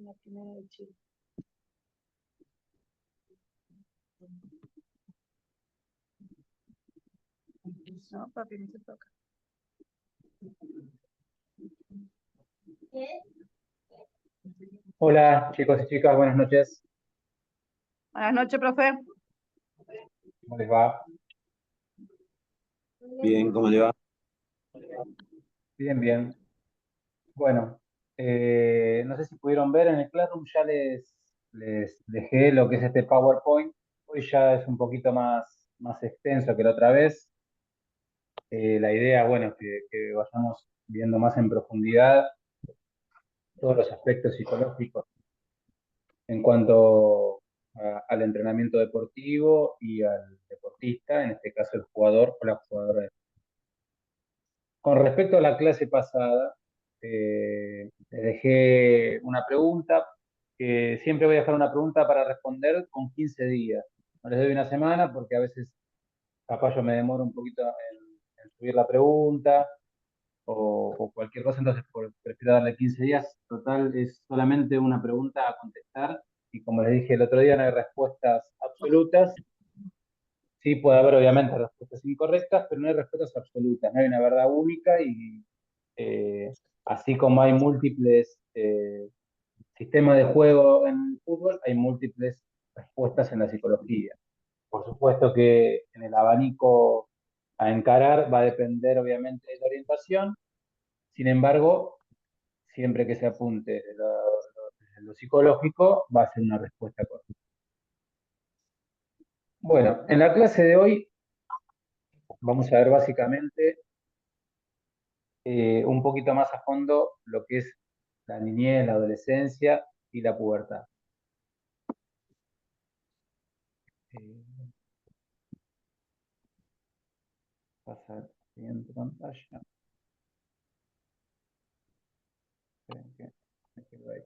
la primera de Chile. No, papi, no se toca. Hola chicos y chicas, buenas noches. Buenas noches, profe. ¿Cómo les va? Bien, ¿cómo le va? Bien, bien. Bueno, no sé si pudieron ver en el Classroom, ya les dejé lo que es este PowerPoint. Hoy ya es un poquito más extenso que la otra vez. La idea, bueno, es que vayamos viendo más en profundidad todos los aspectos psicológicos en cuanto al entrenamiento deportivo y al deportista, en este caso el jugador o la jugadora. Con respecto a la clase pasada, les dejé una pregunta, que siempre voy a dejar una pregunta para responder con 15 días. No les doy una semana porque a veces capaz yo me demoro un poquito en subir la pregunta o cualquier cosa, entonces prefiero darle 15 días. Total, es solamente una pregunta a contestar y como les dije el otro día, no hay respuestas absolutas. Sí, puede haber obviamente respuestas incorrectas, pero no hay respuestas absolutas, no hay una verdad única y así como hay múltiples sistemas de juego en el fútbol, hay múltiples respuestas en la psicología. Por supuesto que en el abanico a encarar va a depender obviamente de la orientación, sin embargo, siempre que se apunte lo psicológico, va a ser una respuesta correcta. Bueno, en la clase de hoy vamos a ver básicamente un poquito más a fondo lo que es la niñez, la adolescencia y la pubertad. Pasar a la siguiente pantalla. Esperen que me quedo ahí.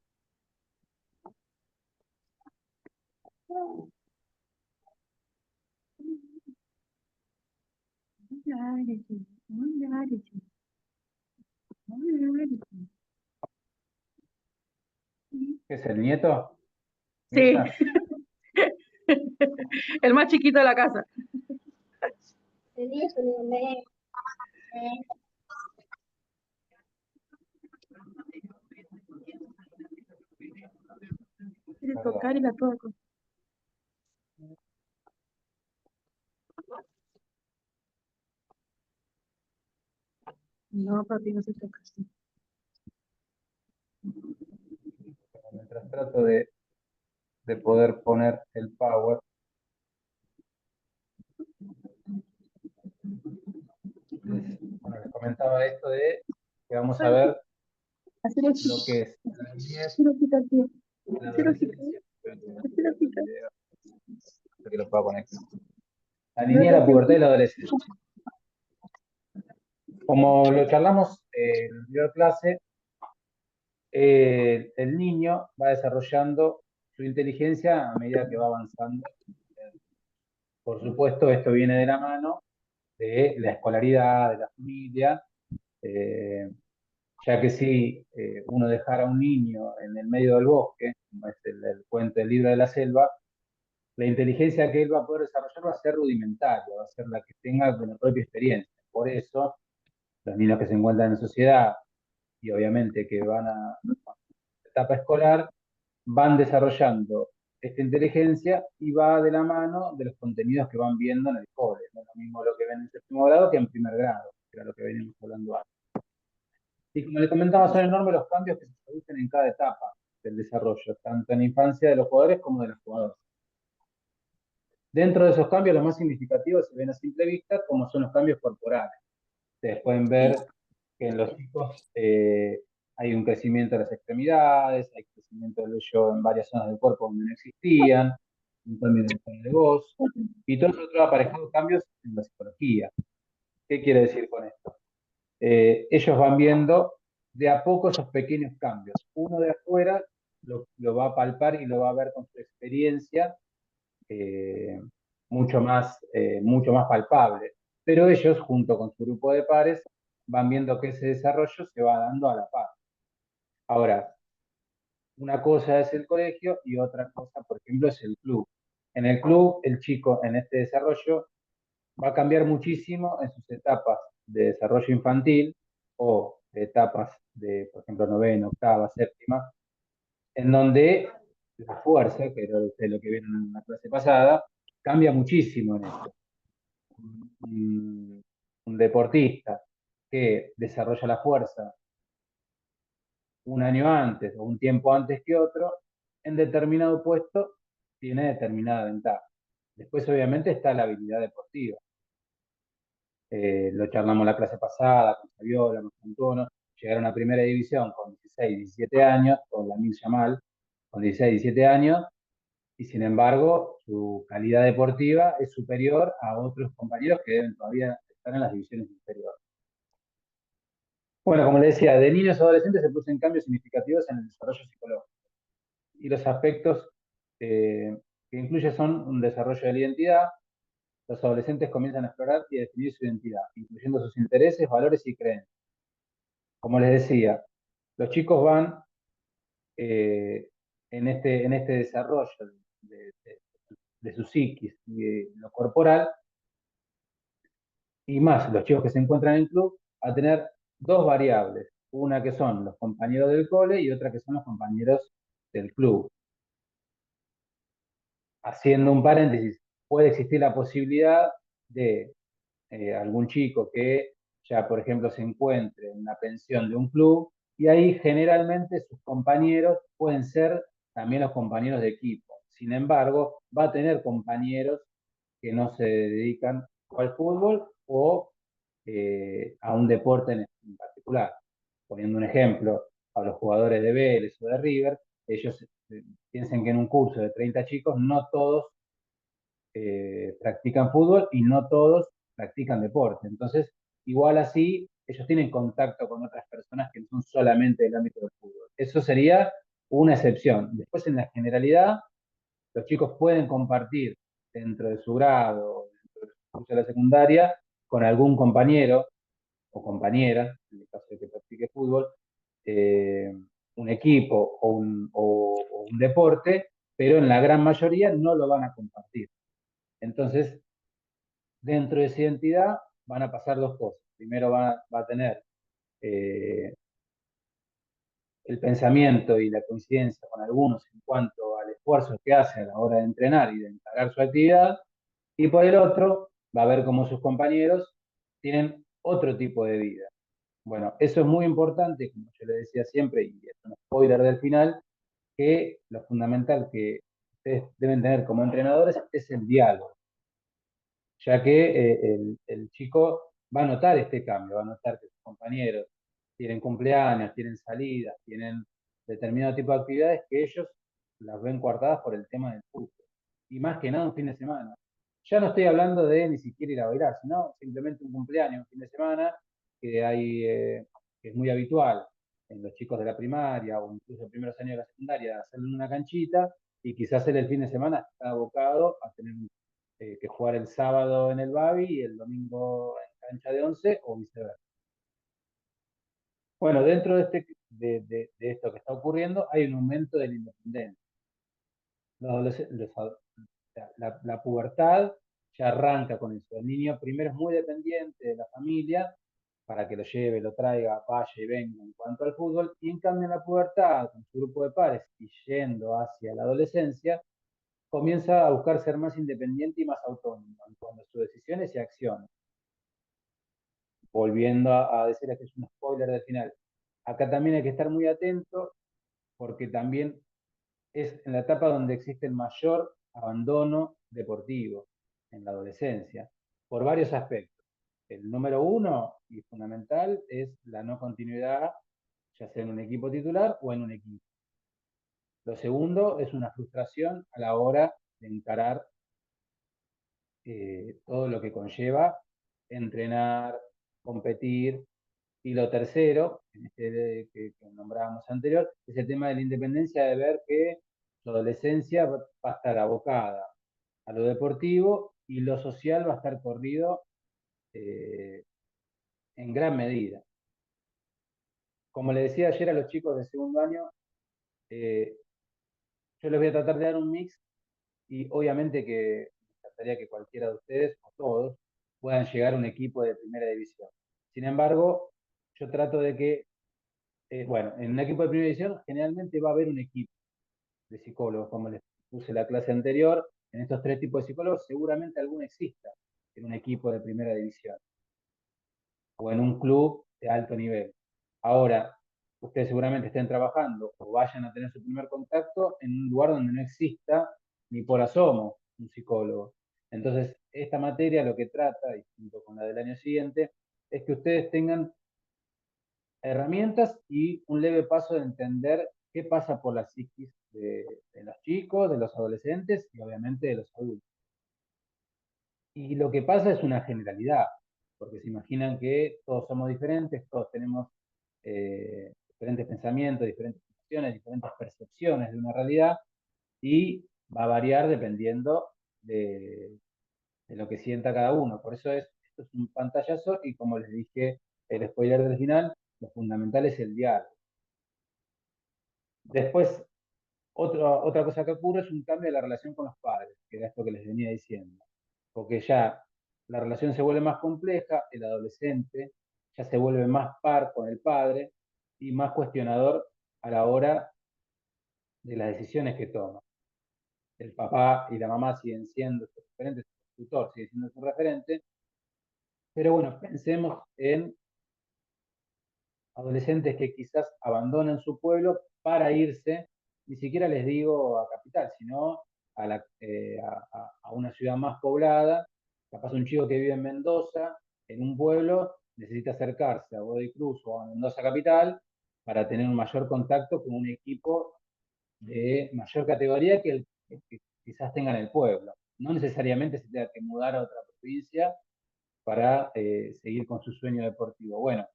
¿Qué es el nieto? Sí. ¿Nieta? El más chiquito de la casa. Quiere tocar y la toco. No, papi, no se toca. Mientras trato de poder poner el power. Bueno, les comentaba esto de que vamos a ver lo que es la niñez, la adolescencia. Espero que lo pueda conectar. La niñez, la pubertad y la adolescencia. Como lo charlamos en la anterior clase, el niño va desarrollando su inteligencia a medida que va avanzando. Por supuesto, esto viene de la mano de la escolaridad, de la familia, ya que si uno dejara a un niño en el medio del bosque, como es el cuento del libro de la selva, la inteligencia que él va a poder desarrollar va a ser rudimentaria, va a ser la que tenga con la propia experiencia. Por eso, los niños que se encuentran en sociedad y obviamente que van a la etapa escolar, van desarrollando esta inteligencia y va de la mano de los contenidos que van viendo en el cole. No es lo mismo lo que ven en séptimo grado que en primer grado, que era lo que veníamos hablando antes. Y como le comentaba, son enormes los cambios que se producen en cada etapa del desarrollo, tanto en la infancia de los jugadores como de los jugadores. Dentro de esos cambios, los más significativos se ven a simple vista, como son los cambios corporales. Ustedes pueden ver que en los chicos hay un crecimiento de las extremidades, hay crecimiento del vello en varias zonas del cuerpo donde no existían, un cambio en el tono de voz, y todos los otros aparejados cambios en la psicología. ¿Qué quiere decir con esto? Ellos van viendo de a poco esos pequeños cambios. Uno de afuera lo va a palpar y lo va a ver con su experiencia eh, mucho más palpable. Pero ellos, junto con su grupo de pares, van viendo que ese desarrollo se va dando a la par. Ahora, Una cosa es el colegio y otra cosa, por ejemplo, es el club. En el club, el chico en este desarrollo va a cambiar muchísimo en sus etapas de desarrollo infantil o de etapas de, por ejemplo, novena, octava, séptima, en donde la fuerza, que era lo que vieron en la clase pasada, cambia muchísimo en esto. Un deportista que desarrolla la fuerza un año antes o un tiempo antes que otro, en determinado puesto tiene determinada ventaja. Después, obviamente, está la habilidad deportiva. Lo charlamos la clase pasada con Saviola, con Antuono, llegaron a primera división con 16, 17 años, con la Yamal, con 16, 17 años, y sin embargo su calidad deportiva es superior a otros compañeros que deben todavía estar en las divisiones inferiores. Bueno, como le decía, de niños a adolescentes se producen cambios significativos en el desarrollo psicológico y los aspectos que incluye son un desarrollo de la identidad. Los adolescentes comienzan a explorar y a definir su identidad, incluyendo sus intereses, valores y creencias. Como les decía, los chicos van en este desarrollo de, de, de su psiquis y de lo corporal, y más los chicos que se encuentran en el club, a tener dos variables, una que son los compañeros del cole y otra que son los compañeros del club. Haciendo un paréntesis, puede existir la posibilidad de algún chico que ya, por ejemplo, se encuentre en la pensión de un club y ahí generalmente sus compañeros pueden ser también los compañeros de equipo. Sin embargo, va a tener compañeros que no se dedican al fútbol o a un deporte en particular. Poniendo un ejemplo, a los jugadores de Vélez o de River, ellos piensen que en un curso de 30 chicos no todos practican fútbol y no todos practican deporte. Entonces, igual así, ellos tienen contacto con otras personas que no son solamente del ámbito del fútbol. Eso sería una excepción. Después, en la generalidad, los chicos pueden compartir dentro de su grado, dentro de su curso de la secundaria, con algún compañero o compañera, en el caso de que practique fútbol, eh, un equipo o un deporte, pero en la gran mayoría no lo van a compartir. Entonces, dentro de esa identidad van a pasar dos cosas. Primero va a tener eh, el pensamiento y la coincidencia con algunos en cuanto al esfuerzo que hace a la hora de entrenar y de encargar su actividad, y por el otro va a ver cómo sus compañeros tienen otro tipo de vida. Bueno, eso es muy importante, como yo le decía siempre, y es un spoiler del final, que lo fundamental que ustedes deben tener como entrenadores es el diálogo, ya que el chico va a notar este cambio, va a notar que sus compañeros tienen cumpleaños, tienen salidas, tienen determinado tipo de actividades que ellos las ven coartadas por el tema del fútbol. Y más que nada un fin de semana. Ya no estoy hablando de ni siquiera ir a bailar, sino simplemente un cumpleaños, un fin de semana, que hay, que es muy habitual en los chicos de la primaria o incluso primeros años de la secundaria, hacerle una canchita y quizás él el fin de semana está abocado a tener que jugar el sábado en el Babi y el domingo en cancha de 11 o viceversa. Bueno, dentro de esto que está ocurriendo hay un aumento de la independencia. La pubertad ya arranca con eso. El niño primero es muy dependiente de la familia para que lo lleve, lo traiga, vaya y venga en cuanto al fútbol, y en cambio en la pubertad, con su grupo de pares y yendo hacia la adolescencia, comienza a buscar ser más independiente y más autónomo en cuanto a sus decisiones y acciones. Volviendo a decir que es un spoiler del final. Acá también hay que estar muy atento porque también es en la etapa donde existe el mayor abandono deportivo, en la adolescencia, por varios aspectos. El número uno y fundamental es la no continuidad, ya sea en un equipo titular o en un equipo. Lo segundo es una frustración a la hora de encarar todo lo que conlleva entrenar, competir. Y lo tercero, en este que nombrábamos anterior, es el tema de la independencia, de ver que su adolescencia va a estar abocada a lo deportivo y lo social va a estar corrido eh, en gran medida. Como le decía ayer a los chicos de segundo año, Eh, yo les voy a tratar de dar un mix y obviamente que me encantaría que cualquiera de ustedes, o todos, puedan llegar a un equipo de primera división. Sin embargo, yo trato de que, bueno, en un equipo de primera división generalmente va a haber un equipo de psicólogos, como les puse la clase anterior, en estos tres tipos de psicólogos seguramente alguno exista en un equipo de primera división o en un club de alto nivel. Ahora, ustedes seguramente estén trabajando o vayan a tener su primer contacto en un lugar donde no exista ni por asomo un psicólogo. Entonces, esta materia lo que trata, y junto con la del año siguiente, es que ustedes tengan herramientas y un leve paso de entender qué pasa por la psiquis de los chicos, de los adolescentes y obviamente de los adultos. Y lo que pasa es una generalidad, porque se imaginan que todos somos diferentes, todos tenemos diferentes pensamientos, diferentes emociones, diferentes percepciones de una realidad y va a variar dependiendo de lo que sienta cada uno. Por eso esto es un pantallazo y como les dije, el spoiler del final, lo fundamental es el diálogo. Después, otra cosa que ocurre es un cambio de la relación con los padres, que era esto que les venía diciendo, porque ya la relación se vuelve más compleja, el adolescente ya se vuelve más par con el padre y más cuestionador a la hora de las decisiones que toma. El papá y la mamá siguen siendo sus referentes, su tutor sigue siendo su referente, pero bueno, pensemos en adolescentes que quizás abandonan su pueblo para irse, ni siquiera les digo a capital, sino a una ciudad más poblada. Capaz un chico que vive en Mendoza, en un pueblo, necesita acercarse a Godoy Cruz o a Mendoza capital para tener un mayor contacto con un equipo de mayor categoría que el que quizás tenga en el pueblo. No necesariamente se tenga que mudar a otra provincia para seguir con su sueño deportivo. Bueno,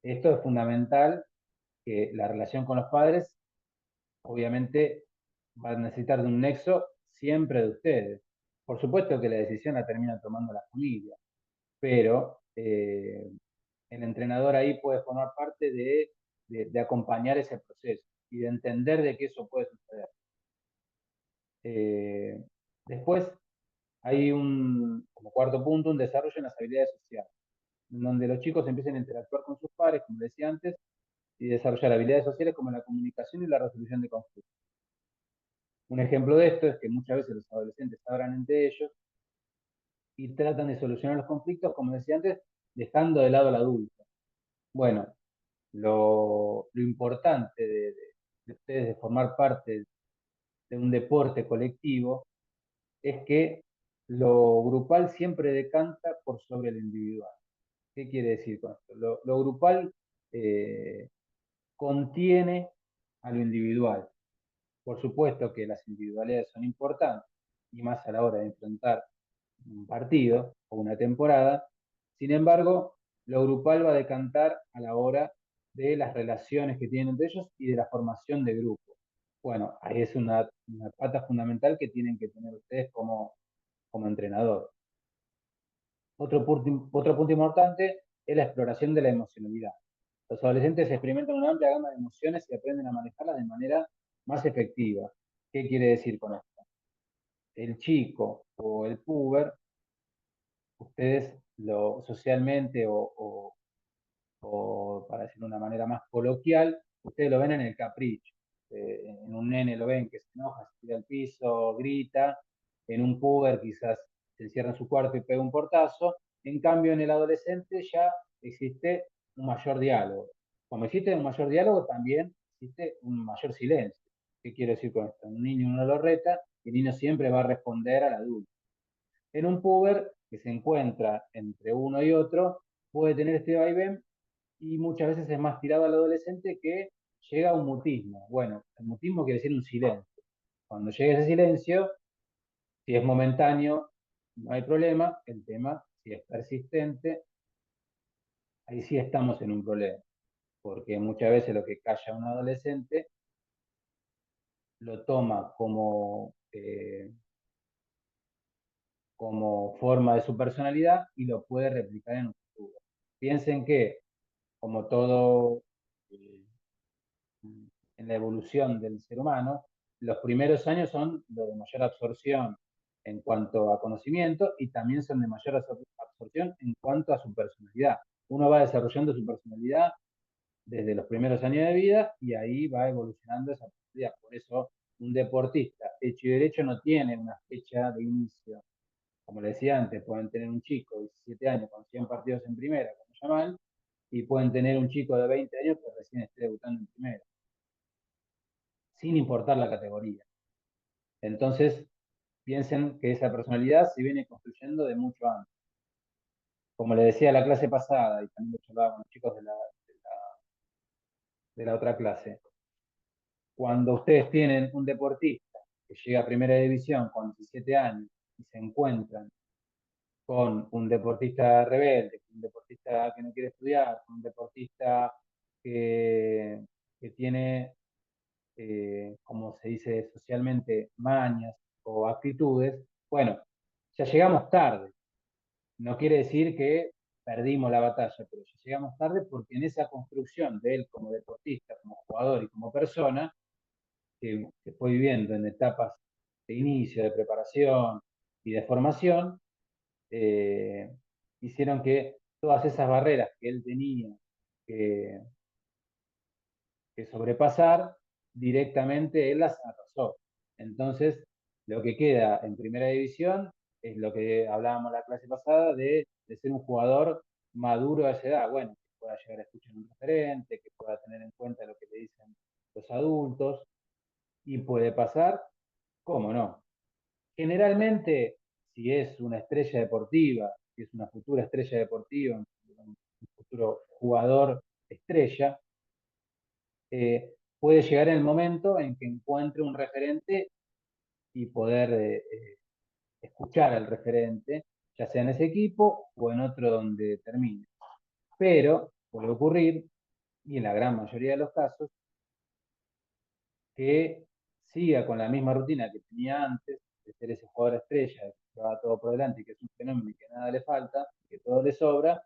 esto es fundamental, que la relación con los padres, obviamente, va a necesitar de un nexo siempre de ustedes. Por supuesto que la decisión la termina tomando la familia, pero el entrenador ahí puede formar parte de acompañar ese proceso y de entender de que eso puede suceder. Eh, Después hay como cuarto punto, un desarrollo en las habilidades sociales, en donde los chicos empiecen a interactuar con sus padres, como decía antes, y desarrollar habilidades sociales como la comunicación y la resolución de conflictos. Un ejemplo de esto es que muchas veces los adolescentes hablan entre ellos y tratan de solucionar los conflictos, como decía antes, dejando de lado al adulto. Bueno, lo importante de ustedes de formar parte de un deporte colectivo es que lo grupal siempre decanta por sobre lo individual. ¿Qué quiere decir con esto? Lo grupal eh, contiene a lo individual. Por supuesto que las individualidades son importantes, y más a la hora de enfrentar un partido o una temporada. Sin embargo, lo grupal va a decantar a la hora de las relaciones que tienen entre ellos y de la formación de grupo. Bueno, ahí es una pata fundamental que tienen que tener ustedes como entrenador. Otro punto importante es la exploración de la emocionalidad. Los adolescentes experimentan una amplia gama de emociones y aprenden a manejarlas de manera más efectiva. ¿Qué quiere decir con esto? El chico o el puber, ustedes socialmente o para decirlo de una manera más coloquial, ustedes lo ven en el capricho. En un nene lo ven que se enoja, se tira al piso, grita. En un puber quizás se encierra en su cuarto y pega un portazo. En cambio, en el adolescente ya existe un mayor diálogo. Como existe un mayor diálogo, también existe un mayor silencio. ¿Qué quiero decir con esto? Un niño uno lo reta y el niño siempre va a responder al adulto. En un puber que se encuentra entre uno y otro, puede tener este vaivén y muchas veces es más tirado al adolescente que llega a un mutismo. Bueno, el mutismo quiere decir un silencio. Cuando llega ese silencio, si es momentáneo, no hay problema. El tema, si es persistente, ahí sí estamos en un problema. Porque muchas veces lo que calla un adolescente lo toma como forma de su personalidad y lo puede replicar en un futuro. Piensen que, como todo, eh, en la evolución del ser humano, los primeros años son los de mayor absorción en cuanto a conocimiento y también son de mayor absorción en cuanto a su personalidad. Uno va desarrollando su personalidad desde los primeros años de vida y ahí va evolucionando esa personalidad. Por eso un deportista hecho y derecho no tiene una fecha de inicio. Como le decía antes, pueden tener un chico de 17 años con 100 partidos en primera, como Yamal, y pueden tener un chico de 20 años que recién esté debutando en primera, sin importar la categoría. Entonces, piensen que esa personalidad se viene construyendo de mucho antes. Como le decía a la clase pasada, y también lo charlaba con los chicos de la otra clase, cuando ustedes tienen un deportista que llega a primera división con 17 años y se encuentran con un deportista rebelde, un deportista que no quiere estudiar, un deportista que tiene, como se dice socialmente, mañas o actitudes, bueno, ya llegamos tarde. No quiere decir que perdimos la batalla, pero ya llegamos tarde porque en esa construcción de él como deportista, como jugador y como persona, que fue viviendo en etapas de inicio, de preparación y de formación, eh, hicieron que todas esas barreras que él tenía que, que sobrepasar, directamente él las arrasó. Entonces, lo que queda en primera división es lo que hablábamos la clase pasada de ser un jugador maduro a esa edad. Bueno, que pueda llegar a escuchar un referente, que pueda tener en cuenta lo que le dicen los adultos, y puede pasar, ¿cómo no? Generalmente, si es una estrella deportiva, si es una futura estrella deportiva, un futuro jugador estrella, puede llegar el momento en que encuentre un referente y poder escuchar al referente, ya sea en ese equipo o en otro donde termine. Pero puede ocurrir, y en la gran mayoría de los casos, que siga con la misma rutina que tenía antes, de ser ese jugador estrella, que va todo por delante y que es un fenómeno y que nada le falta, que todo le sobra,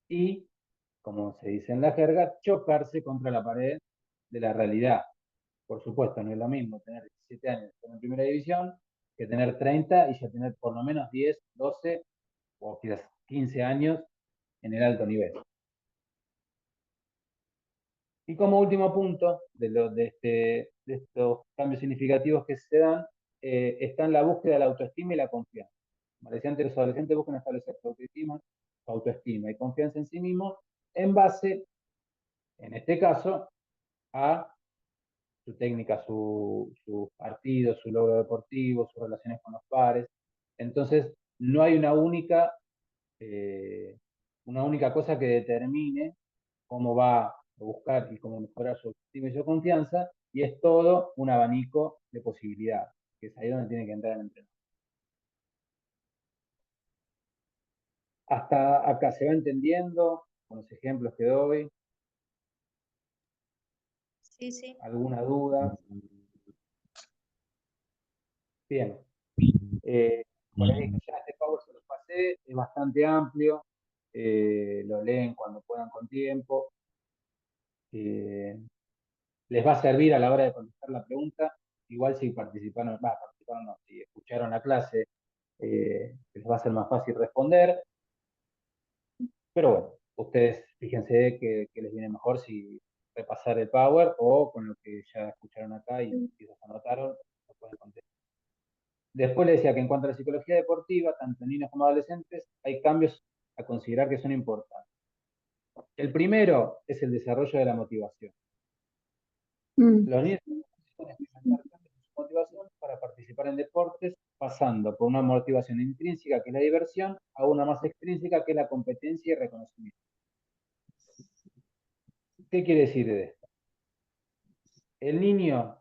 y, como se dice en la jerga, chocarse contra la pared de la realidad. Por supuesto, no es lo mismo tener 17 años en primera división que tener 30 y ya tener por lo menos 10, 12 o quizás 15 años en el alto nivel. Y como último punto de estos cambios significativos que se dan, está en la búsqueda de la autoestima y la confianza. Como decía antes, los adolescentes buscan establecer su autoestima y confianza en sí mismos en base, en este caso, a su técnica, su partido, su logro deportivo, sus relaciones con los pares. Entonces, no hay una única cosa que determine cómo va a buscar y cómo mejorar su autoestima y su confianza, y es todo un abanico de posibilidades, que es ahí donde tiene que entrar el entrenador. Hasta acá se va entendiendo con los ejemplos que doy. Sí, sí. ¿Alguna duda? Bien. Como les dije, ya este Power se los pasé, es bastante amplio, lo leen cuando puedan con tiempo. Les va a servir a la hora de contestar la pregunta, igual si participaron no, si escucharon la clase, les va a ser más fácil responder, pero bueno, ustedes fíjense que les viene mejor si repasar el Power o con lo que ya escucharon acá y quizás anotaron, lo pueden contestar. Después le decía que en cuanto a la psicología deportiva, tanto en niños como adolescentes, hay cambios a considerar que son importantes. El primero es el desarrollo de la motivación. Los niños necesitan experimentar cambios en su motivación para participar en deportes, pasando por una motivación intrínseca, que es la diversión, a una más extrínseca, que es la competencia y reconocimiento. ¿Qué quiere decir de esto? El niño,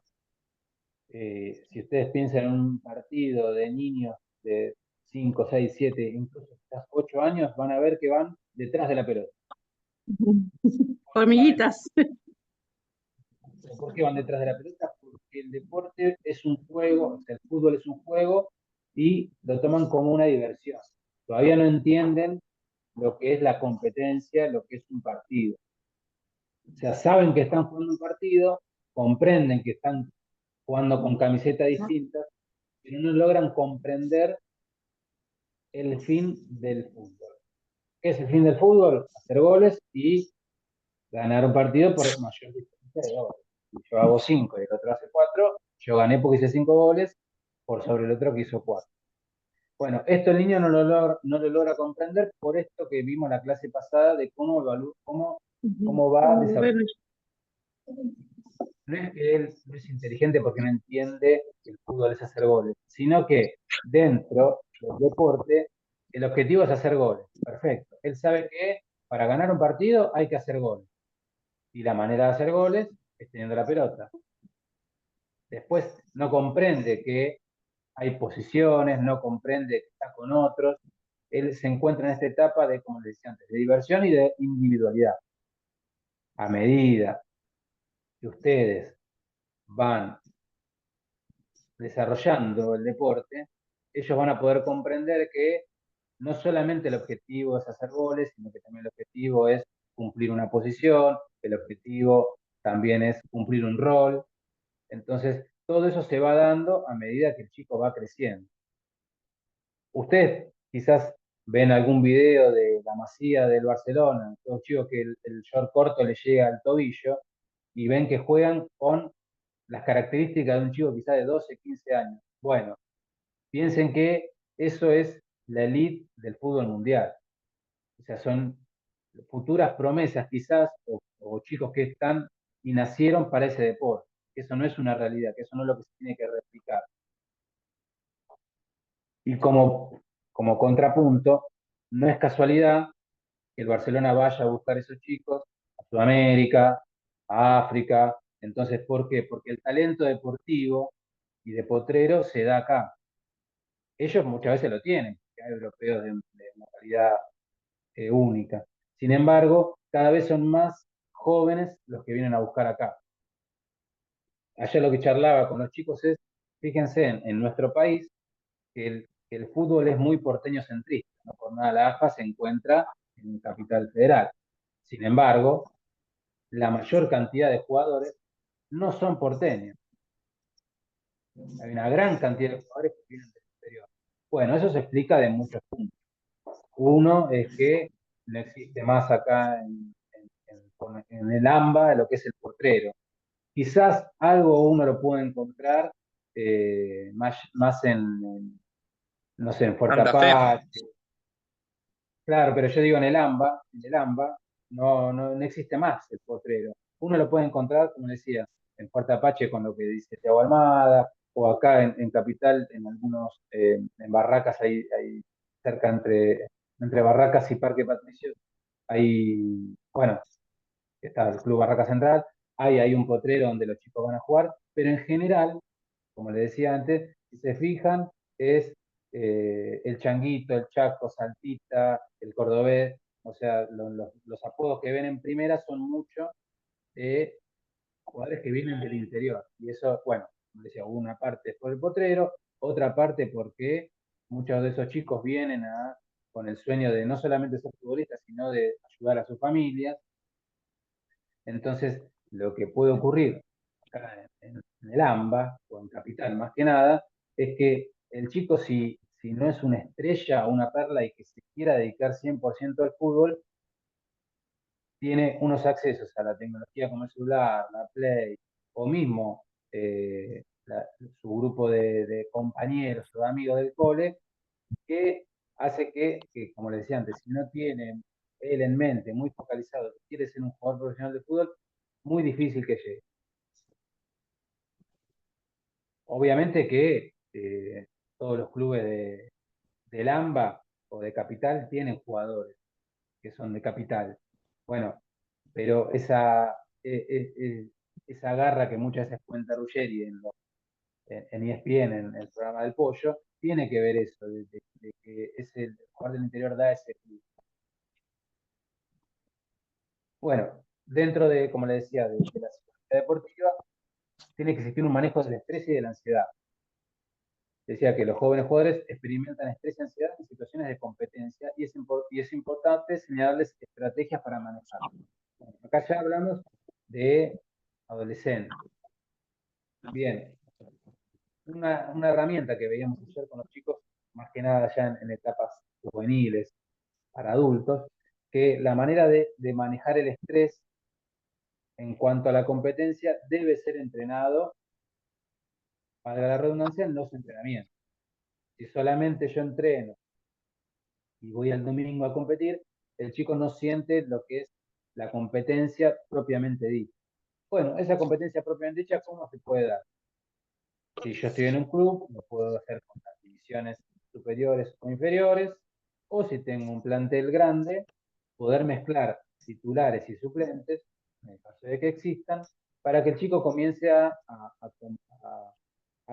si ustedes piensan en un partido de niños de 5, 6, 7, incluso hasta 8 años, van a ver que van detrás de la pelota. Hormiguitas. ¿Por qué van detrás de la pelota? Porque el deporte es un juego, o sea, el fútbol es un juego y lo toman como una diversión. Todavía no entienden lo que es la competencia, lo que es un partido. O sea, saben que están jugando un partido, comprenden que están jugando con camisetas distintas, pero no logran comprender el fin del fútbol. ¿Qué es el fin del fútbol? Hacer goles y ganar un partido por mayor diferencia de goles. Si yo hago 5 y el otro hace 4, yo gané porque hice 5 goles por sobre el otro que hizo 4. Bueno, esto el niño no lo logra comprender por esto que vimos en la clase pasada de cómo va desarrollando. Bueno, No es que él no es inteligente porque no entiende que el fútbol es hacer goles, sino que dentro del deporte el objetivo es hacer goles. Perfecto. Él sabe que para ganar un partido hay que hacer goles. Y la manera de hacer goles es teniendo la pelota. Después no comprende que hay posiciones, no comprende que está con otros. Él se encuentra en esta etapa de, como les decía antes, de diversión y de individualidad. A medida que ustedes van desarrollando el deporte, ellos van a poder comprender que no solamente el objetivo es hacer goles, sino que también el objetivo es cumplir una posición, el objetivo también es cumplir un rol. Entonces, todo eso se va dando a medida que el chico va creciendo. Ustedes quizás ven algún video de la Masía del Barcelona, los chicos que el short corto le llega al tobillo y ven que juegan con las características de un chico quizás de 12, 15 años. Bueno, piensen que eso es la elite del fútbol mundial. O sea, son futuras promesas quizás, o chicos que están y nacieron para ese deporte. Eso no es una realidad, que eso no es lo que se tiene que replicar. Y como contrapunto, no es casualidad que el Barcelona vaya a buscar a esos chicos a Sudamérica, a África. Entonces, ¿por qué? Porque el talento deportivo y de potrero se da acá. Ellos muchas veces lo tienen, que hay europeos de una calidad única. Sin embargo, cada vez son más jóvenes los que vienen a buscar acá. Ayer lo que charlaba con los chicos es, fíjense, en nuestro país, que el fútbol es muy porteño centrista, no por nada la AFA se encuentra en Capital Federal. Sin embargo, la mayor cantidad de jugadores no son porteños. Hay una gran cantidad de jugadores que vienen del exterior. Bueno, eso se explica de muchos puntos. Uno es que no existe más acá en el AMBA lo que es el potrero. Quizás algo uno lo puede encontrar más no sé, en Fuerte Santa Fe. Apache. Claro, pero yo digo en el AMBA no existe más el potrero. Uno lo puede encontrar, como decía, en Fuerte Apache con lo que dice Thiago Almada, o acá en Capital, en algunos, en Barracas, hay cerca entre Barracas y Parque Patricio, hay, bueno, está el Club Barraca Central, hay un potrero donde los chicos van a jugar, pero en general, como les decía antes, si se fijan, es el Changuito, el Chaco, Saltita, el Cordobés, o sea, los apodos que ven en primera son muchos de jugadores que vienen del interior. Y eso, bueno, como decía, una parte por el potrero, otra parte porque muchos de esos chicos vienen con el sueño de no solamente ser futbolistas, sino de ayudar a sus familias. Entonces, lo que puede ocurrir acá en el AMBA, o en Capital más que nada, es que el chico, si no es una estrella o una perla y que se quiera dedicar 100% al fútbol, tiene unos accesos a la tecnología como el celular, la Play, o mismo su grupo de compañeros o de amigos del cole, que hace como les decía antes, si no tiene él en mente, muy focalizado, que quiere ser un jugador profesional de fútbol, muy difícil que llegue. Obviamente que todos los clubes del AMBA o de Capital tienen jugadores que son de Capital. Bueno, pero esa garra que muchas veces cuenta Ruggeri en ESPN, en el programa del Pollo, tiene que ver eso, de que el jugador del interior da ese club. Bueno, dentro de, como le decía, de la psicología deportiva, tiene que existir un manejo del estrés y de la ansiedad. Decía que los jóvenes jugadores experimentan estrés y ansiedad en situaciones de competencia y es importante señalarles estrategias para manejarlo. Bueno, acá ya hablamos de adolescentes. Bien, una herramienta que veíamos ayer con los chicos, más que nada ya en etapas juveniles, para adultos, que la manera de manejar el estrés en cuanto a la competencia debe ser entrenado, para la redundancia, en los entrenamientos. Si solamente yo entreno y voy al domingo a competir, el chico no siente lo que es la competencia propiamente dicha. Bueno, esa competencia propiamente dicha, ¿cómo se puede dar? Si yo estoy en un club, lo puedo hacer con las divisiones superiores o inferiores, o si tengo un plantel grande, poder mezclar titulares y suplentes, en el caso de que existan, para que el chico comience a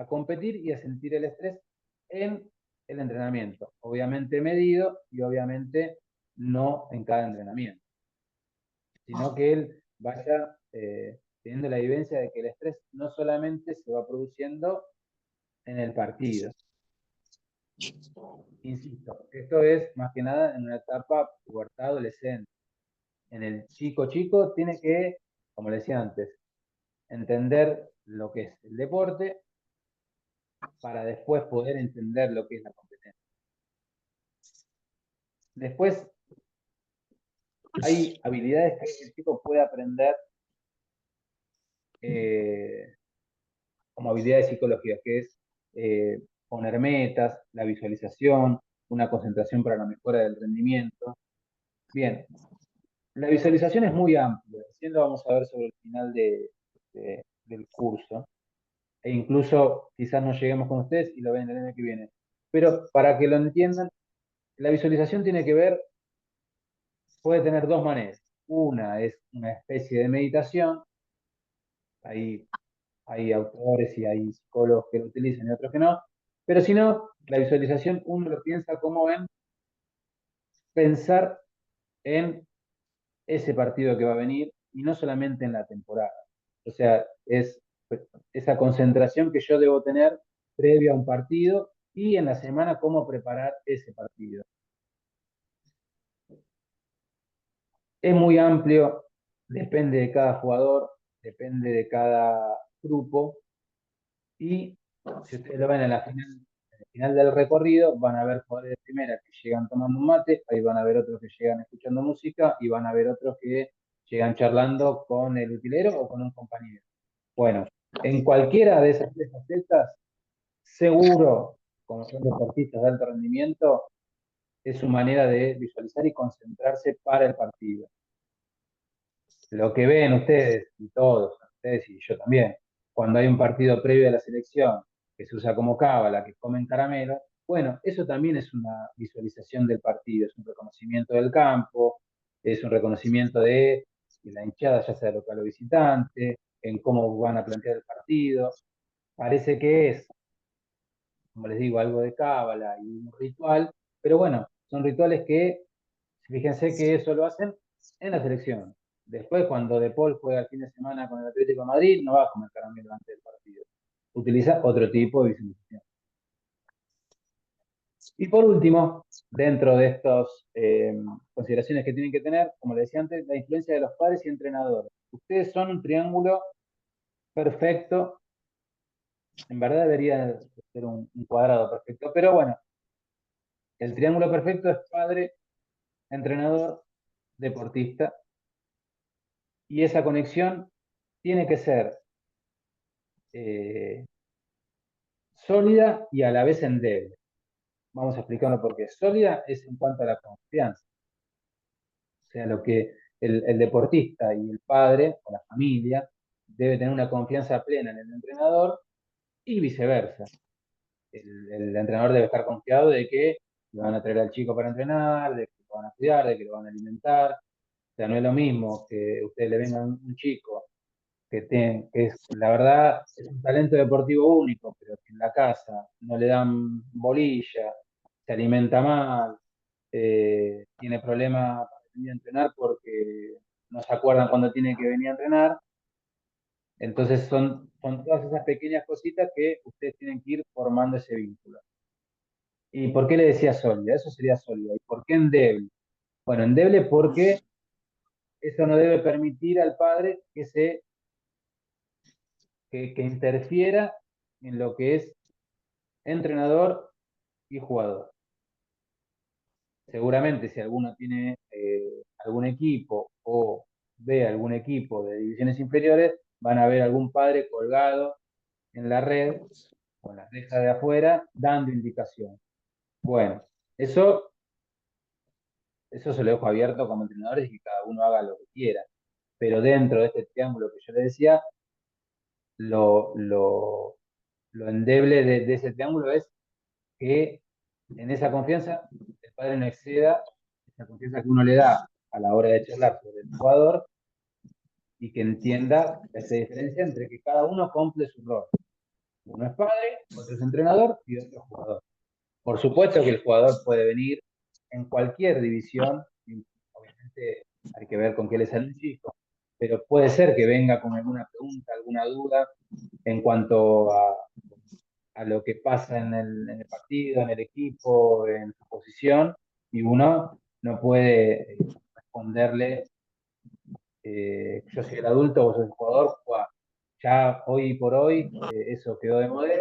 competir y a sentir el estrés en el entrenamiento. Obviamente medido y obviamente no en cada entrenamiento, sino que él vaya teniendo la evidencia de que el estrés no solamente se va produciendo en el partido. Insisto, esto es más que nada en una etapa pubertad adolescente. En el chico chico tiene que, como le decía antes, entender lo que es el deporte para después poder entender lo que es la competencia. Después hay habilidades que el chico puede aprender eh, como habilidades psicológicas, que es poner metas, la visualización, una concentración para la mejora del rendimiento. Bien, la visualización es muy amplia, recién lo vamos a ver sobre el final del curso, e incluso quizás no lleguemos con ustedes y lo ven el año que viene. Pero para que lo entiendan, la visualización tiene que ver, puede tener dos maneras. Una es una especie de meditación, hay autores y hay psicólogos que lo utilizan y otros que no, pero si no, la visualización uno lo piensa como en pensar en ese partido que va a venir y no solamente en la temporada. O sea, es esa concentración que yo debo tener previo a un partido y en la semana cómo preparar ese partido. Es muy amplio, depende de cada jugador, depende de cada grupo y si ustedes lo ven en el final del recorrido, van a ver jugadores de primera que llegan tomando un mate, ahí van a ver otros que llegan escuchando música y van a ver otros que llegan charlando con el utilero o con un compañero. Bueno, en cualquiera de esas tres facetas, seguro, como son deportistas de alto rendimiento, es su manera de visualizar y concentrarse para el partido. Lo que ven ustedes y todos, ustedes y yo también, cuando hay un partido previo a la selección que se usa como cábala, que comen caramelo, bueno, eso también es una visualización del partido, es un reconocimiento del campo, es un reconocimiento de la hinchada, ya sea local o visitante, en cómo van a plantear el partido. Parece que es, como les digo, algo de cábala y un ritual, pero bueno, son rituales que, fíjense que eso lo hacen en la selección. Después, cuando De Paul juega el fin de semana con el Atlético de Madrid, no va a comer caramelo antes del partido. Utiliza otro tipo de visualización. Y por último, dentro de estas consideraciones que tienen que tener, como les decía antes, la influencia de los padres y entrenadores. Ustedes son un triángulo perfecto. En verdad debería ser un cuadrado perfecto, pero bueno, el triángulo perfecto es padre, entrenador, deportista, y esa conexión tiene que ser eh, sólida y a la vez endeble. Vamos a explicarlo por qué. Sólida es en cuanto a la confianza, o sea, lo que el deportista y el padre o la familia debe tener una confianza plena en el entrenador y viceversa. El entrenador debe estar confiado de que le van a traer al chico para entrenar, de que lo van a cuidar, de que lo van a alimentar. O sea, no es lo mismo que usted le venga a un chico que es, la verdad, es un talento deportivo único, pero que en la casa no le dan bolilla, se alimenta mal, tiene problemas para venir a entrenar porque no se acuerdan cuando tiene que venir a entrenar. Entonces son todas esas pequeñas cositas que ustedes tienen que ir formando ese vínculo. ¿Y por qué le decía sólida? Eso sería sólida. ¿Y por qué endeble? Bueno, endeble porque eso no debe permitir al padre que se que interfiera en lo que es entrenador y jugador. Seguramente si alguno tiene algún equipo o ve algún equipo de divisiones inferiores, van a ver algún padre colgado en la red o en la reja de afuera dando indicación. Bueno, eso se lo dejo abierto como entrenadores y que cada uno haga lo que quiera. Pero dentro de este triángulo que yo le decía, lo, lo, lo endeble de ese triángulo es que en esa confianza el padre no exceda esa confianza que uno le da a la hora de charlar sobre el jugador y que entienda esa diferencia entre que cada uno cumple su rol. Uno es padre, otro es entrenador y otro es jugador. Por supuesto que el jugador puede venir en cualquier división, y obviamente hay que ver con qué le sale un chico, pero puede ser que venga con alguna pregunta, alguna duda en cuanto a lo que pasa en el partido, en el equipo, en su posición, y uno no puede responderle, yo soy el adulto, vos sos el jugador, ya hoy por hoy eso quedó de moda,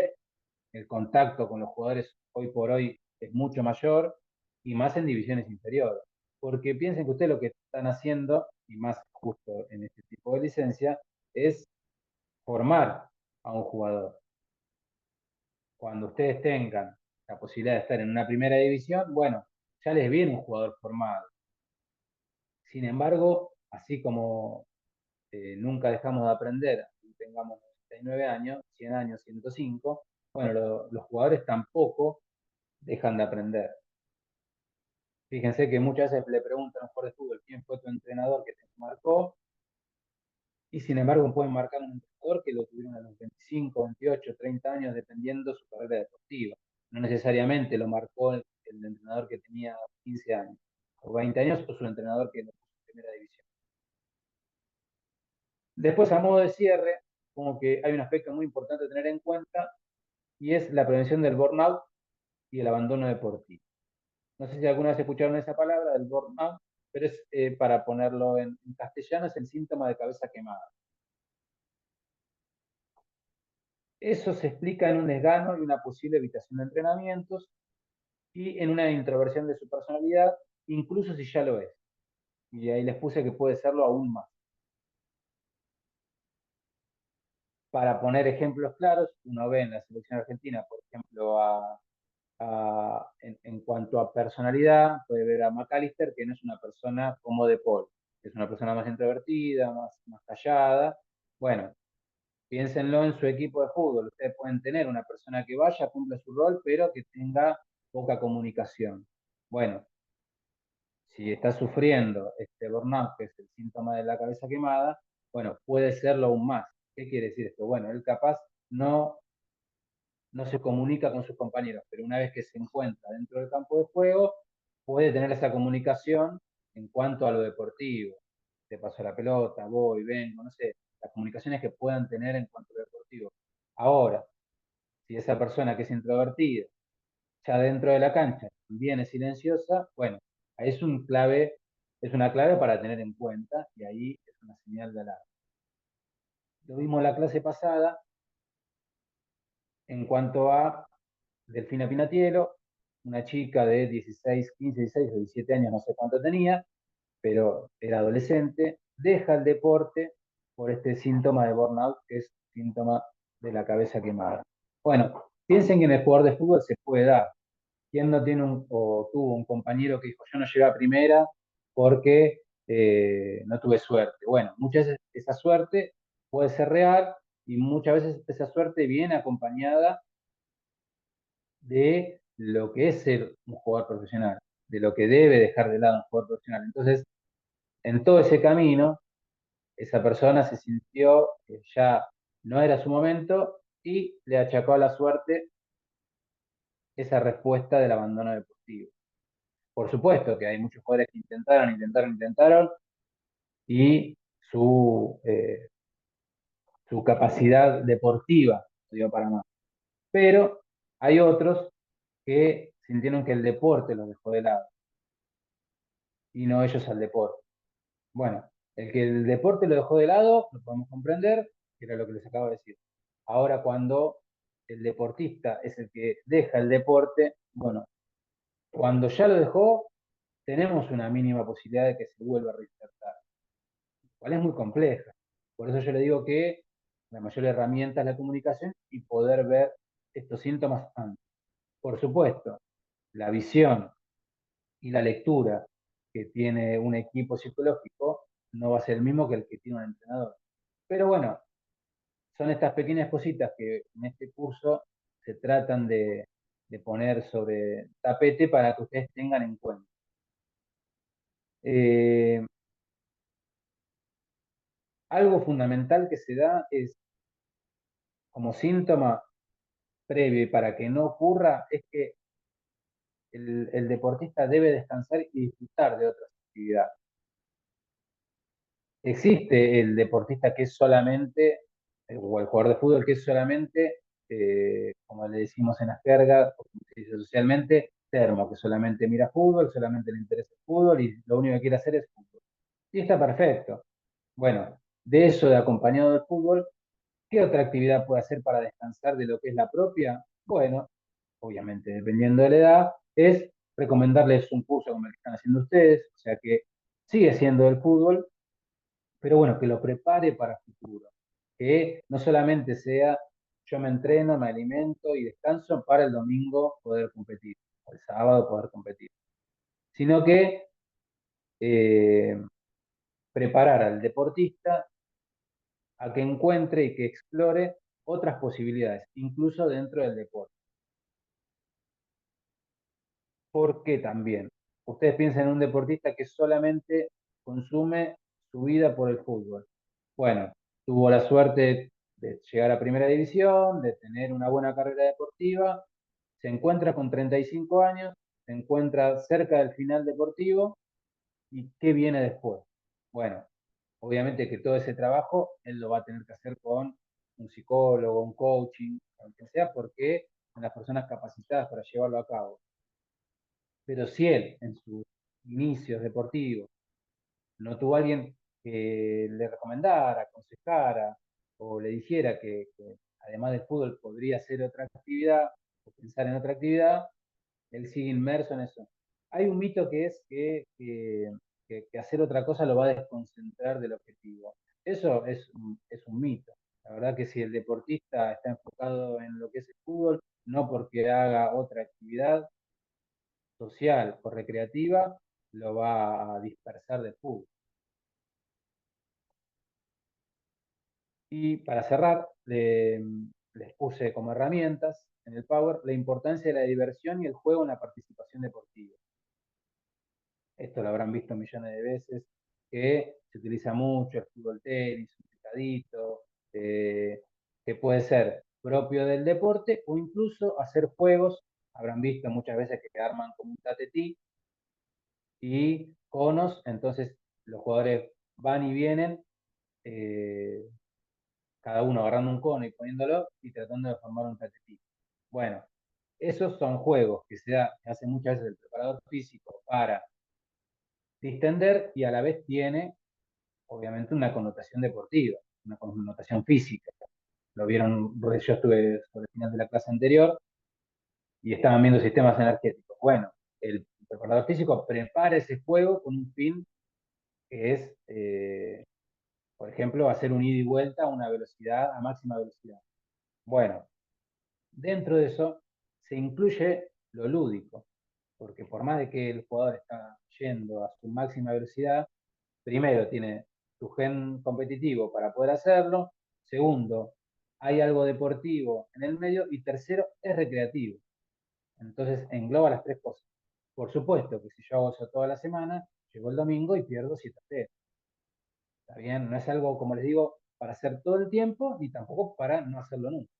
el contacto con los jugadores hoy por hoy es mucho mayor y más en divisiones inferiores. Porque piensen que ustedes lo que están haciendo, y más justo en este tipo de licencia, es formar a un jugador. Cuando ustedes tengan la posibilidad de estar en una primera división, bueno, ya les viene un jugador formado. Sin embargo, así como nunca dejamos de aprender, tengamos 99 años, 100 años, 105, bueno, los jugadores tampoco dejan de aprender. Fíjense que muchas veces le preguntan a un jugador de fútbol quién fue tu entrenador que te marcó, y sin embargo pueden marcar un entrenador que lo tuvieron a los 25, 28, 30 años, dependiendo de su carrera deportiva. No necesariamente lo marcó el entrenador que tenía 15 años o 20 años o su entrenador que lo puso en primera división. Después, a modo de cierre, como que hay un aspecto muy importante a tener en cuenta y es la prevención del burnout y el abandono deportivo. No sé si alguna vez escucharon esa palabra, del burnout, pero es, para ponerlo en castellano, es el síntoma de cabeza quemada. Eso se explica en un desgano y una posible evitación de entrenamientos y en una introversión de su personalidad, incluso si ya lo es. Y ahí les puse que puede serlo aún más. Para poner ejemplos claros, uno ve en la selección argentina, por ejemplo, en cuanto a personalidad, puede ver a McAllister, que no es una persona como De Paul, es una persona más introvertida, más callada. Bueno, piénsenlo en su equipo de fútbol. Ustedes pueden tener una persona que vaya, cumpla su rol, pero que tenga poca comunicación. Bueno, si está sufriendo este burnout, que es el síntoma de la cabeza quemada, bueno, puede serlo aún más. ¿Qué quiere decir esto? Bueno, él capaz no se comunica con sus compañeros, pero una vez que se encuentra dentro del campo de juego, puede tener esa comunicación en cuanto a lo deportivo. Te paso la pelota, voy, vengo, no sé, las comunicaciones que puedan tener en cuanto a lo deportivo. Ahora, si esa persona que es introvertida, ya dentro de la cancha, viene silenciosa, bueno, ahí es una clave para tener en cuenta y ahí es una señal de alarma. Lo vimos en la clase pasada en cuanto a Delfina Pinatielo, una chica de 16, 15, 16 o 17 años, no sé cuánto tenía, pero era adolescente, deja el deporte por este síntoma de burnout, que es síntoma de la cabeza quemada. Bueno, piensen que en el jugador de fútbol se puede dar. ¿Quién no tiene o tuvo un compañero que dijo yo no llegué a primera porque no tuve suerte? Bueno, muchas veces esa suerte puede ser real y muchas veces esa suerte viene acompañada de lo que es ser un jugador profesional, de lo que debe dejar de lado un jugador profesional. Entonces, en todo ese camino, esa persona se sintió que ya no era su momento y le achacó a la suerte esa respuesta del abandono deportivo. Por supuesto que hay muchos jugadores que intentaron y su capacidad deportiva no dio para más. Pero hay otros que sintieron que el deporte los dejó de lado y no ellos al deporte. Bueno, el que el deporte lo dejó de lado, lo podemos comprender, que era lo que les acabo de decir. Ahora cuando el deportista es el que deja el deporte, bueno, cuando ya lo dejó, tenemos una mínima posibilidad de que se vuelva a reinsertar, cual es muy compleja. Por eso yo le digo que la mayor herramienta es la comunicación y poder ver estos síntomas antes. Por supuesto, la visión y la lectura que tiene un equipo psicológico no va a ser el mismo que el que tiene un entrenador. Pero bueno, son estas pequeñas cositas que en este curso se tratan de poner sobre tapete para que ustedes tengan en cuenta. Eh, Algo fundamental que se da es como síntoma previo y para que no ocurra es que el deportista debe descansar y disfrutar de otras actividades. Existe el deportista que es solamente, o el jugador de fútbol que es solamente, como le decimos en las jergas, o como se dice socialmente, termo, que solamente mira fútbol, solamente le interesa el fútbol y lo único que quiere hacer es fútbol. Y está perfecto. Bueno, de eso de acompañado del fútbol, ¿qué otra actividad puede hacer para descansar de lo que es la propia? Bueno, obviamente dependiendo de la edad, es recomendarles un curso como el que están haciendo ustedes, o sea que sigue siendo el fútbol, pero bueno, que lo prepare para el futuro. Que no solamente sea yo me entreno, me alimento y descanso para el domingo poder competir, o el sábado poder competir, sino que eh, preparar al deportista a que encuentre y que explore otras posibilidades, incluso dentro del deporte. ¿Por qué también? Ustedes piensan en un deportista que solamente consume su vida por el fútbol. Bueno, tuvo la suerte de llegar a primera división, de tener una buena carrera deportiva, se encuentra con 35 años, se encuentra cerca del final deportivo y ¿qué viene después? Bueno, obviamente que todo ese trabajo él lo va a tener que hacer con un psicólogo, un coaching, lo que sea, porque son las personas capacitadas para llevarlo a cabo. Pero si él en sus inicios deportivos no tuvo alguien que le recomendara, aconsejara o le dijera que además del fútbol podría hacer otra actividad o pensar en otra actividad, él sigue inmerso en eso. Hay un mito que es que hacer otra cosa lo va a desconcentrar del objetivo. Eso es un mito. La verdad que si el deportista está enfocado en lo que es el fútbol, no porque haga otra actividad social o recreativa, lo va a dispersar del fútbol. Y para cerrar, les puse como herramientas en el Power la importancia de la diversión y el juego en la participación deportiva. Esto lo habrán visto millones de veces, que se utiliza mucho el fútbol tenis, un picadito, que puede ser propio del deporte o incluso hacer juegos. Habrán visto muchas veces que arman como un tatetí y conos, entonces los jugadores van y vienen, eh, cada uno agarrando un cono y poniéndolo y tratando de formar un tatetí. Bueno, esos son juegos que se hace muchas veces el preparador físico para distender y a la vez tiene, obviamente, una connotación deportiva, una connotación física. Lo vieron, yo estuve sobre el final de la clase anterior y estaban viendo sistemas energéticos. Bueno, el preparador físico prepara ese juego con un fin que es, por ejemplo, hacer un ida y vuelta a una velocidad, a máxima velocidad. Bueno, dentro de eso se incluye lo lúdico, porque por más de que el jugador está yendo a su máxima velocidad, primero tiene su gen competitivo para poder hacerlo, segundo, hay algo deportivo en el medio y tercero, es recreativo. Entonces engloba las tres cosas. Por supuesto que si yo hago eso toda la semana, llego el domingo y pierdo 7-0. ¿Está bien? No es algo, como les digo, para hacer todo el tiempo, ni tampoco para no hacerlo nunca.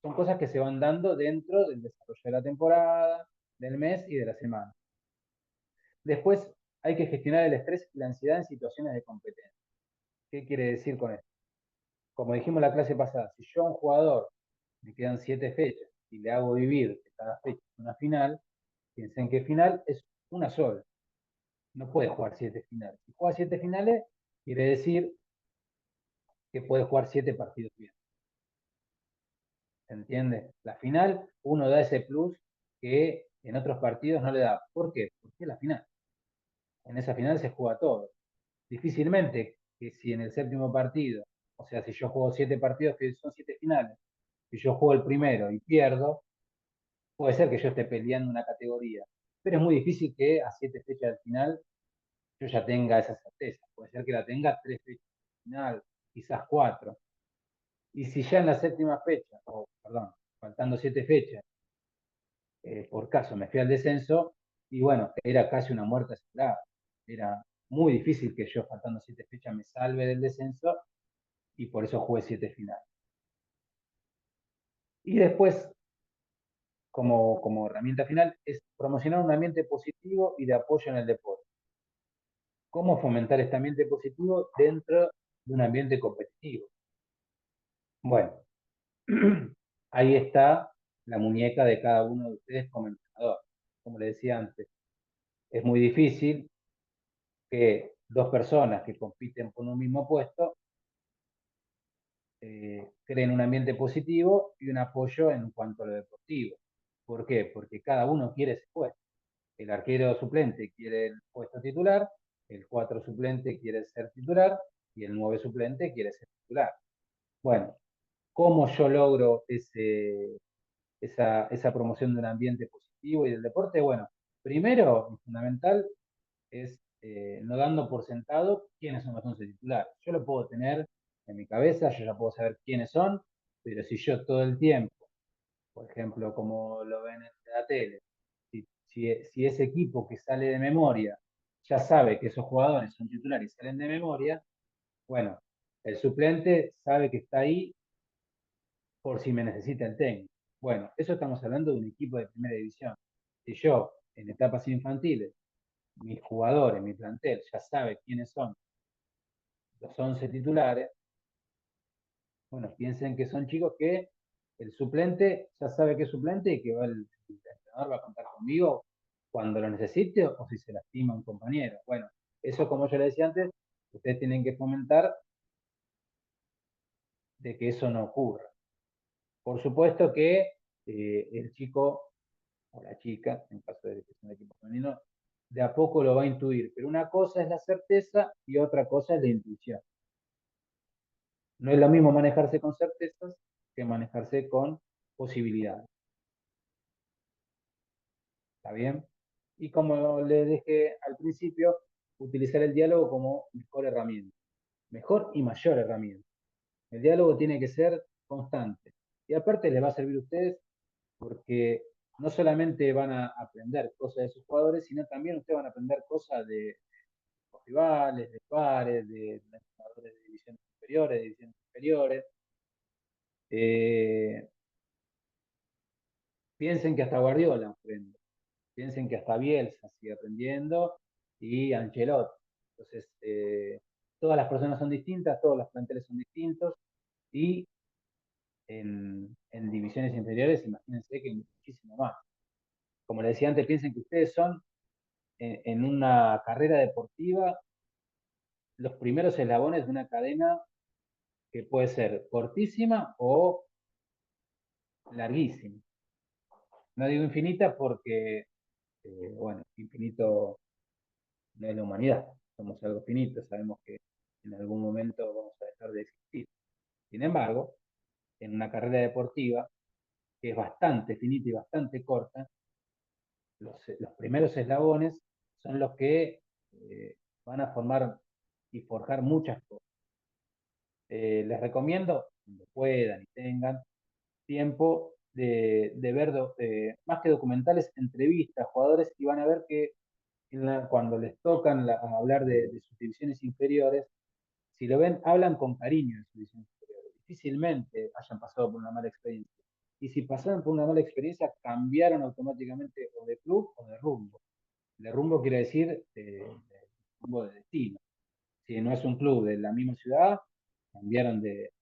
Son cosas que se van dando dentro del desarrollo de la temporada, del mes y de la semana. Después hay que gestionar el estrés y la ansiedad en situaciones de competencia. ¿Qué quiere decir con esto? Como dijimos en la clase pasada, si yo a un jugador me quedan 7 fechas y le hago vivir que cada fecha es una final, piensen que final es una sola. No puede jugar 7 finales. Si juega 7 finales, quiere decir que puede jugar 7 partidos bien. ¿Se entiende? La final, uno da ese plus que en otros partidos no le da. ¿Por qué? Porque es la final. En esa final se juega todo. Difícilmente que si en el séptimo partido, o sea, si yo juego 7 partidos, que son 7 finales, si yo juego el primero y pierdo, puede ser que yo esté peleando una categoría, pero es muy difícil que a 7 fechas del final yo ya tenga esa certeza. Puede ser que la tenga 3 fechas del final, quizás 4. Y si ya en la séptima fecha, o perdón, faltando 7 fechas, por caso me fui al descenso, y bueno, era casi una muerte asegurada. Era muy difícil que yo, faltando 7 fechas, me salve del descenso, y por eso jugué 7 finales. Y después, como herramienta final, es promocionar un ambiente positivo y de apoyo en el deporte. ¿Cómo fomentar este ambiente positivo dentro de un ambiente competitivo? Bueno, ahí está la muñeca de cada uno de ustedes como entrenador. Como les decía antes, es muy difícil que dos personas que compiten por un mismo puesto creen un ambiente positivo y un apoyo en cuanto a lo deportivo. ¿Por qué? Porque cada uno quiere ese puesto. El arquero suplente quiere el puesto titular, el 4 suplente quiere ser titular y el 9 suplente quiere ser titular. Bueno, ¿cómo yo logro esa promoción de un ambiente positivo y del deporte? Bueno, primero y fundamental es no dando por sentado quiénes son los 11 titulares. Yo lo puedo tener en mi cabeza, yo ya puedo saber quiénes son, pero si yo todo el tiempo, por ejemplo, como lo ven en la tele, si ese equipo que sale de memoria ya sabe que esos jugadores son titulares y salen de memoria, bueno, el suplente sabe que está ahí por si me necesita el técnico. Bueno, eso estamos hablando de un equipo de primera división. Si yo, en etapas infantiles, mis jugadores, mi plantel, ya sabe quiénes son los 11 titulares, bueno, piensen que son chicos que el suplente ya sabe que es suplente y que el entrenador va a contar conmigo cuando lo necesite o si se lastima un compañero. Bueno, eso como yo le decía antes, ustedes tienen que fomentar de que eso no ocurra. Por supuesto que el chico o la chica, en caso de que sea un equipo femenino, de a poco lo va a intuir, pero una cosa es la certeza y otra cosa es la intuición. No es lo mismo manejarse con certezas que manejarse con posibilidades. ¿Está bien? Y como le dije al principio, utilizar el diálogo como mejor herramienta, mejor y mayor herramienta. El diálogo tiene que ser constante. Y aparte les va a servir a ustedes porque no solamente van a aprender cosas de sus jugadores, sino también ustedes van a aprender cosas de los rivales, de pares, de entrenadores de divisiones superiores, de divisiones inferiores. Eh, Piensen que hasta Guardiola aprende. Piensen que hasta Bielsa sigue aprendiendo y Ancelotti. Entonces, todas las personas son distintas, todos los planteles son distintos y en divisiones inferiores, imagínense que muchísimo más. Como les decía antes, piensen que ustedes son en una carrera deportiva los primeros eslabones de una cadena que puede ser cortísima o larguísima. No digo infinita porque, bueno, infinito no es la humanidad, somos algo finito, sabemos que en algún momento vamos a dejar de existir. Sin embargo, en una carrera deportiva que es bastante finita y bastante corta, los primeros eslabones son los que van a formar y forjar muchas cosas. Les recomiendo, cuando puedan y tengan tiempo, de ver más que documentales, entrevistas, jugadores, y van a ver que cuando les tocan hablar de sus divisiones inferiores, si lo ven, hablan con cariño de sus divisiones inferiores. Difícilmente hayan pasado por una mala experiencia. Y si pasaron por una mala experiencia, cambiaron automáticamente o de club o de rumbo. De rumbo quiere decir rumbo de destino. Si no es un club de la misma ciudad, cambiaron de,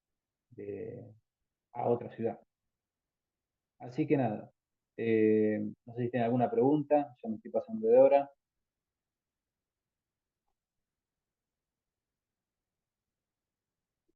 a otra ciudad. Así que nada, no sé si tienen alguna pregunta, ya me estoy pasando de hora.